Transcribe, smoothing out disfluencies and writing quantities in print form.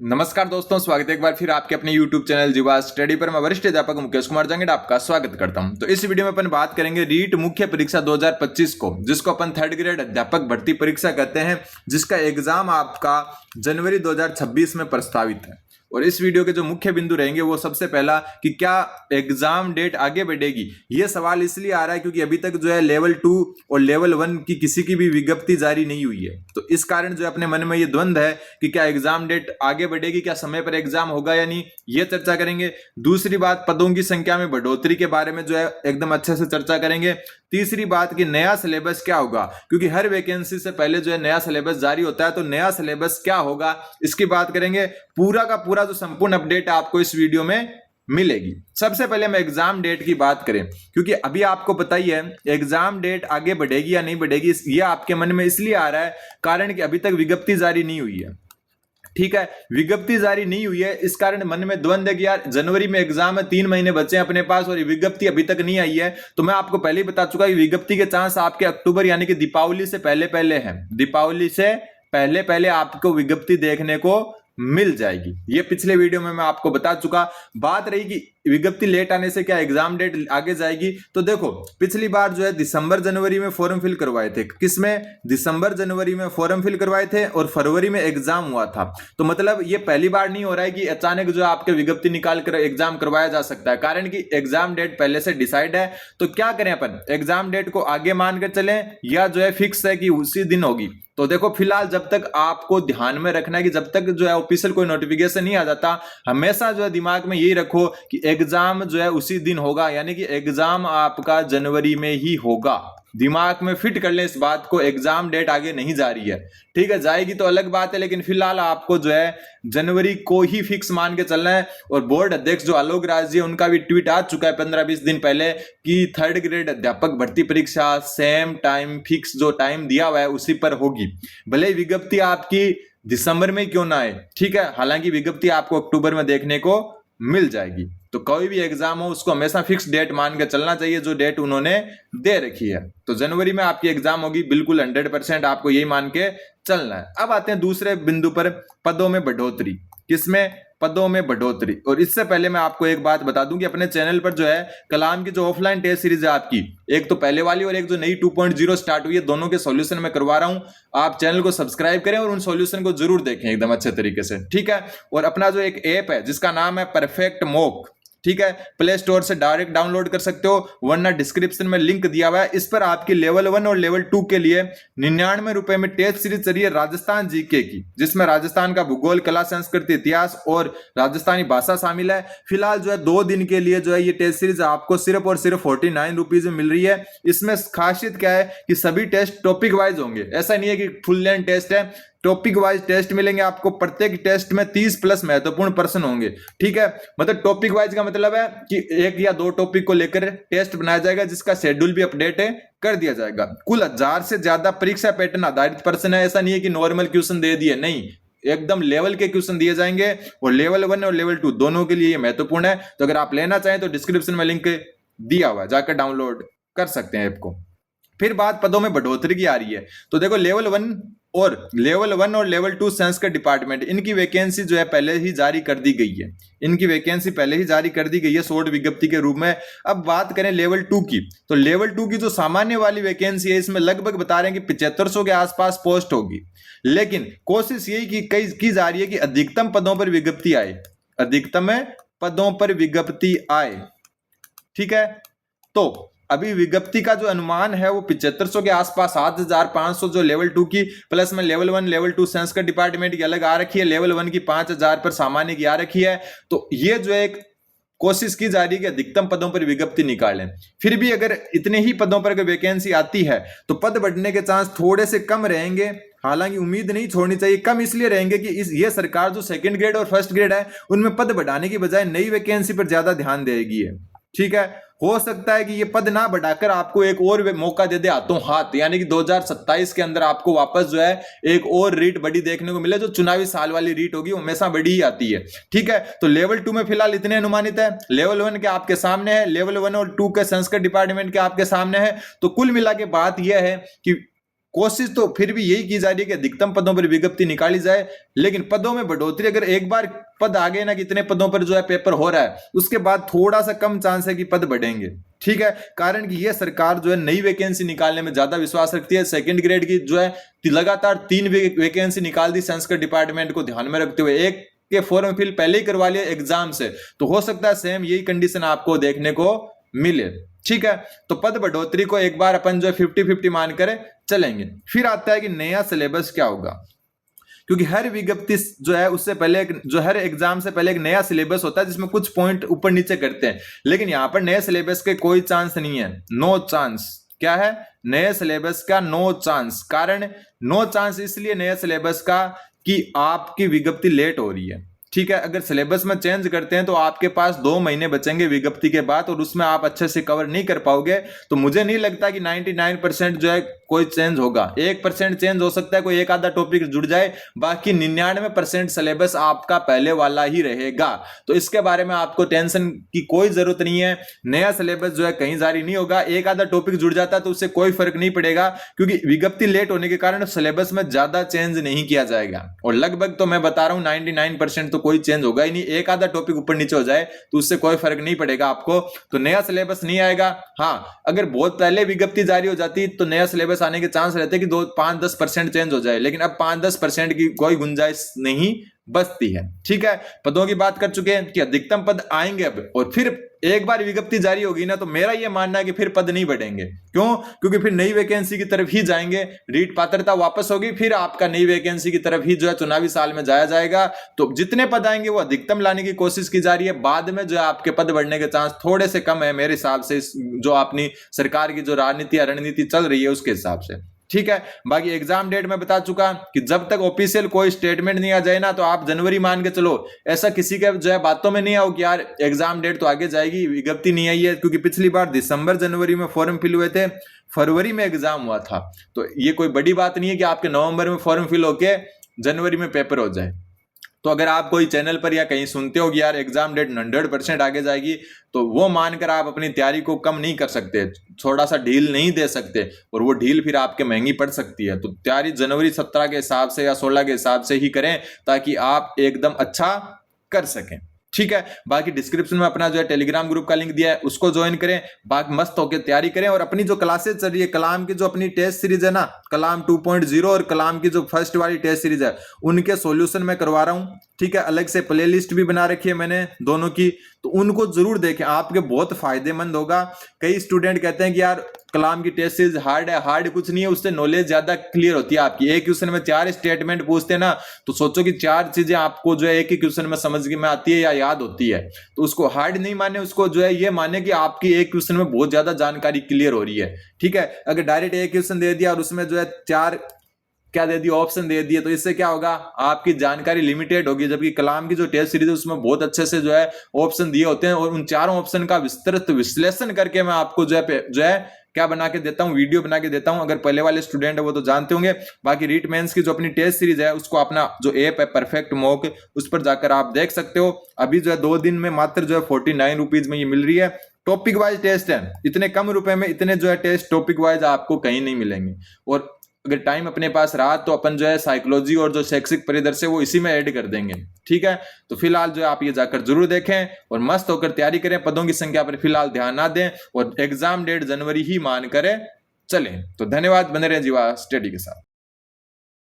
नमस्कार दोस्तों, स्वागत है एक बार फिर आपके अपने YouTube चैनल जीवा स्टडी पर। मैं वरिष्ठ अध्यापक मुकेश कुमार जंगड़ आपका स्वागत करता हूं। तो इस वीडियो में अपन बात करेंगे रीट मुख्य परीक्षा 2025 को, जिसको अपन थर्ड ग्रेड अध्यापक भर्ती परीक्षा कहते हैं, जिसका एग्जाम आपका जनवरी 2026 में प्रस्तावित है। और इस वीडियो के जो मुख्य बिंदु रहेंगे वो सबसे पहला कि क्या एग्जाम डेट आगे बढ़ेगी। ये सवाल इसलिए आ रहा है क्योंकि अभी तक जो है लेवल 2 और लेवल 1 की किसी की भी विज्ञप्ति जारी नहीं हुई है। तो इस कारण जो अपने मन में ये द्वंद्व है कि क्या एग्जाम डेट आगे बढ़ेगी, क्या समय पर एग्जाम होगा या नहीं, ये चर्चा करेंगे। दूसरी बात, पदों की संख्या में बढ़ोतरी के बारे में जो है एकदम अच्छे से चर्चा करेंगे। तीसरी बात कि नया सिलेबस क्या होगा, क्योंकि हर वैकेंसी से पहले जो है नया सिलेबस जारी होता है, तो नया सिलेबस क्या होगा इसकी बात करेंगे। पूरा का पूरा जो संपूर्ण अपडेट आपको इस वीडियो में मिलेगी। सबसे पहले मैं एग्जाम डेट की बात करें, क्योंकि अभी आपको पता ही है एग्जाम डेट आगे बढ़ेगी या नहीं बढ़ेगी, ये आपके मन में इसलिए आ रहा है कारण कि अभी तक विज्ञप्ति जारी नहीं हुई है। ठीक है, विज्ञप्ति जारी नहीं हुई है, इस कारण मन में द्वंद्व है कि यार जनवरी में एग्जाम है, 3 महीने बचे हैं अपने पास और विज्ञप्ति अभी तक नहीं आई है। तो मैं आपको पहले ही बता चुका कि विज्ञप्ति के चांस आपके अक्टूबर यानी कि दीपावली से पहले पहले है। दीपावली से पहले पहले आपको विज्ञप्ति देखने को मिल जाएगी। ये पिछले वीडियो में मैं आपको बता चुका। बात रही कि विज्ञप्ति लेट आने से क्या एग्जाम डेट आगे जाएगी, तो देखो पिछली बार जो है दिसंबर जनवरी में फॉर्म फिल करवाए थे। किसमें? दिसंबर जनवरी में फॉर्म फिल करवाए थे और फरवरी में एग्जाम हुआ था। तो मतलब ये पहली बार नहीं हो रहा है कि अचानक जो आपके विज्ञप्ति निकाल कर एग्जाम करवाया जा सकता है, कारण कि एग्जाम डेट पहले से डिसाइड है। तो क्या करें अपन, एग्जाम डेट को आगे मान कर चलें या जो है फिक्स है कि उसी दिन होगी? तो देखो फिलहाल जब तक आपको ध्यान में रखना है कि जब तक जो है ऑफिशियल कोई नोटिफिकेशन नहीं आ जाता, हमेशा जो है दिमाग में यही रखो कि एग्जाम जो है उसी दिन होगा, यानी कि एग्जाम आपका जनवरी में ही होगा। दिमाग में फिट कर ले इस बात को, एग्जाम डेट आगे नहीं जा रही है। ठीक है, जाएगी तो अलग बात है, लेकिन फिलहाल आपको जो है जनवरी को ही फिक्स मान के चलना है। और बोर्ड अध्यक्ष जो आलोक राज जी, उनका भी ट्वीट आ चुका है 15-20 दिन पहले कि थर्ड ग्रेड अध्यापक भर्ती परीक्षा सेम टाइम फिक्स जो टाइम दिया हुआ है उसी पर होगी, भले ही विज्ञप्ति आपकी दिसंबर में क्यों ना आए। ठीक है, हालांकि विज्ञप्ति आपको अक्टूबर में देखने को मिल जाएगी। तो कोई भी एग्जाम हो उसको हमेशा फिक्स डेट मान के चलना चाहिए, जो डेट उन्होंने दे रखी है। तो जनवरी में आपकी एग्जाम होगी, बिल्कुल 100% आपको यही मान के चलना है। अब आते हैं दूसरे बिंदु पर, पदों में बढ़ोतरी। किसमें? पदों में बढ़ोतरी। और इससे पहले मैं आपको एक बात बता दूं कि अपने चैनल पर जो है कलाम की जो ऑफलाइन टेस्ट सीरीज है आपकी, एक तो पहले वाली और एक जो नई 2.0 स्टार्ट हुई है, दोनों के सॉल्यूशन मैं करवा रहा हूं। आप चैनल को सब्सक्राइब करें और उन सॉल्यूशन को जरूर देखें एकदम अच्छे तरीके से। ठीक है, और अपना जो एक ऐप है जिसका नाम है परफेक्ट मॉक, ठीक है, प्ले स्टोर से डायरेक्ट डाउनलोड कर सकते हो, वरना डिस्क्रिप्शन में लिंक दिया हुआ है। इस पर आपकी लेवल 1 और लेवल 2 के लिए 99 रुपए में टेस्ट सीरीज चल रही है राजस्थान जीके की, जिसमें राजस्थान का भूगोल, कला, संस्कृति, इतिहास और राजस्थानी भाषा शामिल है। फिलहाल जो है 2 दिन के लिए जो है ये टेस्ट सीरीज आपको सिर्फ और सिर्फ 49 रुपीज में मिल रही है। इसमें खासियत क्या है कि सभी टेस्ट टॉपिक वाइज होंगे, ऐसा नहीं है कि फुल लेंथ टेस्ट है, टॉपिक वाइज टेस्ट मिलेंगे आपको। प्रत्येक टेस्ट में 30+ महत्वपूर्ण प्रश्न होंगे। ठीक है, मतलब टॉपिक वाइज का मतलब है कि 1 या 2 टॉपिक को लेकर टेस्ट बनाया जाएगा, जिसका शेड्यूल भी अपडेट कर दिया जाएगा। कुल 1000 से ज्यादा परीक्षा पैटर्न आधारित प्रश्न है, ऐसा नहीं है कि नॉर्मल क्वेश्चन दे दिए, नहीं, एकदम लेवल के क्वेश्चन दिए जाएंगे। और लेवल 1 और लेवल 2 दोनों के लिए ये महत्वपूर्ण है। तो अगर आप लेना चाहें तो डिस्क्रिप्शन में लिंक दिया हुआ है, जाकर डाउनलोड कर सकते हैं ऐप को। फिर बात पदों में बढ़ोतरी की आ रही है। तो देखो लेवल 1 और लेवल 2 संस्कृत डिपार्टमेंट, इनकी वैकेंसी जो है पहले ही जारी कर दी गई है। इनकी वैकेंसी पहले ही जारी कर दी गई है शॉर्ट विज्ञप्ति के रूप में। अब बात करें लेवल 2 की, तो लेवल 2 की जो सामान्य वाली वैकेंसी है, इसमें लगभग बता रहे हैं कि 7500 के आसपास पोस्ट होगी। लेकिन कोशिश यही की जा रही है कि अधिकतम पदों पर विज्ञप्ति आए, अधिकतम पदों पर विज्ञप्ति आए। ठीक है, तो अभी विज्ञप्ति का जो अनुमान है वो 7500 के आसपास, 7500 जो लेवल 2 की, प्लस में लेवल 1 लेवल 2 संस्कृत डिपार्टमेंट की अलग आ रखी है, लेवल 1 की 5000 पर सामान्य की आ रखी है। तो ये जो एक कोशिश की जा रही है कि अधिकतम पदों पर विज्ञप्ति निकालें। फिर भी अगर इतने ही पदों पर अगर वैकेंसी आती है तो पद बढ़ने के चांस थोड़े से कम रहेंगे। हालांकि उम्मीद नहीं छोड़नी चाहिए, कम इसलिए रहेंगे कि ये सरकार जो सेकंड ग्रेड और फर्स्ट ग्रेड है उनमें पद बढ़ाने की बजाय नई वैकेंसी पर ज्यादा ध्यान देगी है। ठीक है, हो सकता है कि ये पद ना बढ़ाकर आपको एक और मौका दे दे हाथों हाथ, यानी कि 2027 के अंदर आपको वापस जो है एक और रीट बड़ी देखने को मिले। जो चुनावी साल वाली रीट होगी वो हमेशा बड़ी ही आती है। ठीक है, तो लेवल 2 में फिलहाल इतने अनुमानित है, लेवल 1 के आपके सामने है, लेवल 1 और 2 के संस्कृत डिपार्टमेंट के आपके सामने है। तो कुल मिला के बात यह है कि कोशिश तो फिर भी यही की जा रही है कि अधिकतम पदों पर विज्ञप्ति निकाली जाए, लेकिन पदों में बढ़ोतरी, अगर एक बार पद आ गए ना कि इतने पदों पर जो है पेपर हो रहा है, उसके बाद थोड़ा सा कम चांस है कि पद बढ़ेंगे। ठीक है, कारण कि यह सरकार जो है नई वैकेंसी निकालने में ज्यादा विश्वास रखती है। सेकंड ग्रेड की जो है लगातार 3 वैकेंसी निकाल दी संस्कृत डिपार्टमेंट को ध्यान में रखते हुए, एक के फॉर्म फिल पहले ही करवा लिया एग्जाम से, तो हो सकता है सेम यही कंडीशन आपको देखने को मिले। ठीक है, तो पद बढ़ोतरी को एक बार अपन जो है 50-50 मान कर चलेंगे। फिर आता है कि नया सिलेबस क्या होगा, क्योंकि हर विज्ञप्ति जो है उससे पहले जो हर एग्जाम से पहले एक नया सिलेबस होता है जिसमें कुछ पॉइंट ऊपर नीचे करते हैं, लेकिन यहां पर नए सिलेबस के कोई चांस नहीं है, नो चांस। क्या है? नए सिलेबस का नो चांस। कारण नो चांस इसलिए नए सिलेबस का कि आपकी विज्ञप्ति लेट हो रही है। ठीक है, अगर सिलेबस में चेंज करते हैं तो आपके पास 2 महीने बचेंगे विज्ञप्ति के बाद, और उसमें आप अच्छे से कवर नहीं कर पाओगे। तो मुझे नहीं लगता कि 99% जो है कोई चेंज होगा। 1% चेंज हो सकता है, कोई एक आधा टॉपिक जुड़ जाए, बाकी 99% सिलेबस आपका पहले वाला ही रहेगा। तो इसके बारे में आपको टेंशन की कोई जरूरत नहीं है। नया सिलेबस जो है कहीं जारी नहीं होगा। एक आधा टॉपिक जुड़ जाता है तो उससे कोई फर्क नहीं पड़ेगा, क्योंकि विज्ञप्ति लेट होने के कारण सिलेबस में ज्यादा चेंज नहीं किया जाएगा। और लगभग तो मैं बता रहा हूं 99% तो कोई चेंज होगा ही नहीं। एक आधा टॉपिक ऊपर नीचे हो जाए तो उससे कोई फर्क नहीं पड़ेगा आपको। तो नया सिलेबस नहीं आएगा। हाँ, अगर बहुत पहले विज्ञप्ति जारी हो जाती तो नया सिलेबस आने के चांस रहते कि 5-10% चेंज हो जाए, लेकिन अब 5-10% की कोई गुंजाइश नहीं बचती है। ठीक है, पदों की बात कर चुके हैं कि अधिकतम पद आएंगे अब, और फिर एक बार विज्ञप्ति जारी होगी ना, तो मेरा यह मानना है कि फिर पद नहीं बढ़ेंगे। क्यों? क्योंकि फिर नई वैकेंसी की तरफ ही जाएंगे, रीट पात्रता वापस होगी, फिर आपका नई वैकेंसी की तरफ ही जो है चुनावी साल में जाया जाएगा। तो जितने पद आएंगे वो अधिकतम लाने की कोशिश की जा रही है। बाद में जो है आपके पद बढ़ने के चांस थोड़े से कम है मेरे हिसाब से, जो अपनी सरकार की जो राजनीति या रणनीति चल रही है उसके हिसाब से। ठीक है, बाकी एग्जाम डेट में बता चुका कि जब तक ऑफिशियल कोई स्टेटमेंट नहीं आ जाए ना, तो आप जनवरी मान के चलो। ऐसा किसी के जो है बातों में नहीं आओ कि यार एग्जाम डेट तो आगे जाएगी, विज्ञप्ति नहीं आई है, क्योंकि पिछली बार दिसंबर जनवरी में फॉर्म फिल हुए थे, फरवरी में एग्जाम हुआ था। तो ये कोई बड़ी बात नहीं है कि आपके नवंबर में फॉर्म फिल होके जनवरी में पेपर हो जाए। तो अगर आप कोई चैनल पर या कहीं सुनते हो कि यार एग्जाम डेट 100% आगे जाएगी, तो वो मानकर आप अपनी तैयारी को कम नहीं कर सकते, थोड़ा सा ढील नहीं दे सकते, और वो ढील फिर आपके महंगी पड़ सकती है। तो तैयारी जनवरी 17 के हिसाब से या 16 के हिसाब से ही करें, ताकि आप एकदम अच्छा कर सकें। ठीक है, बाकी डिस्क्रिप्शन में अपना जो है टेलीग्राम ग्रुप का लिंक दिया है, उसको ज्वाइन करें। बाकी मस्त होकर तैयारी करें, और अपनी जो क्लासेस चल रही है, कलाम की जो अपनी टेस्ट सीरीज है ना, कलाम 2.0 और कलाम की जो फर्स्ट वाली टेस्ट सीरीज है, उनके सॉल्यूशन मैं करवा रहा हूं। ठीक है, अलग से प्लेलिस्ट भी बना रखी है मैंने दोनों की, तो उनको जरूर देखें, आपके बहुत फायदेमंद होगा। कई स्टूडेंट कहते हैं कि यार कलाम की टेस्ट सीरीज हार्ड है। हार्ड कुछ नहीं है, उससे नॉलेज ज्यादा क्लियर होती है आपकी। एक क्वेश्चन में 4 स्टेटमेंट पूछते हैं ना, तो सोचो कि 4 चीजें आपको जो है एक ही क्वेश्चन में समझ में आती है या याद होती है। तो उसको हार्ड नहीं माने, उसको जो है ये माने कि आपकी एक क्वेश्चन में बहुत ज्यादा जानकारी क्लियर हो रही है। ठीक है, अगर डायरेक्ट एक क्वेश्चन दे दिया और उसमें जो है 4 क्या दे दिया, ऑप्शन दे दिए, तो इससे क्या होगा, आपकी जानकारी लिमिटेड होगी। जबकि कलाम की जो टेस्ट सीरीज है उसमें बहुत अच्छे से जो है ऑप्शन दिए होते हैं, और उन चारों ऑप्शन का विस्तृत विश्लेषण करके मैं आपको जो है क्या बना के देता हूं, वीडियो बना के देता हूं। अगर पहले वाले स्टूडेंट है वो तो जानते होंगे। बाकी रीट मेंस की जो अपनी टेस्ट सीरीज है, उसको अपना जो ऐप है परफेक्ट मॉक, उस पर जाकर आप देख सकते हो। अभी जो है 2 दिन में मात्र जो है 49 रुपीज में ये मिल रही है। टॉपिक वाइज टेस्ट है, इतने कम रुपए में इतने जो है टेस्ट टॉपिक वाइज आपको कहीं नहीं मिलेंगे। और अगर टाइम अपने पास रहा तो अपन जो है साइकोलॉजी और जो शैक्षिक परिदृश्य वो इसी में ऐड कर देंगे। ठीक है, तो फिलहाल जो है आप ये जाकर जरूर देखें और मस्त होकर तैयारी करें। पदों की संख्या पर फिलहाल ध्यान ना दें, और एग्जाम डेट जनवरी ही मान करें चलें। तो धन्यवाद, बने रहे जीवा स्टडी के साथ।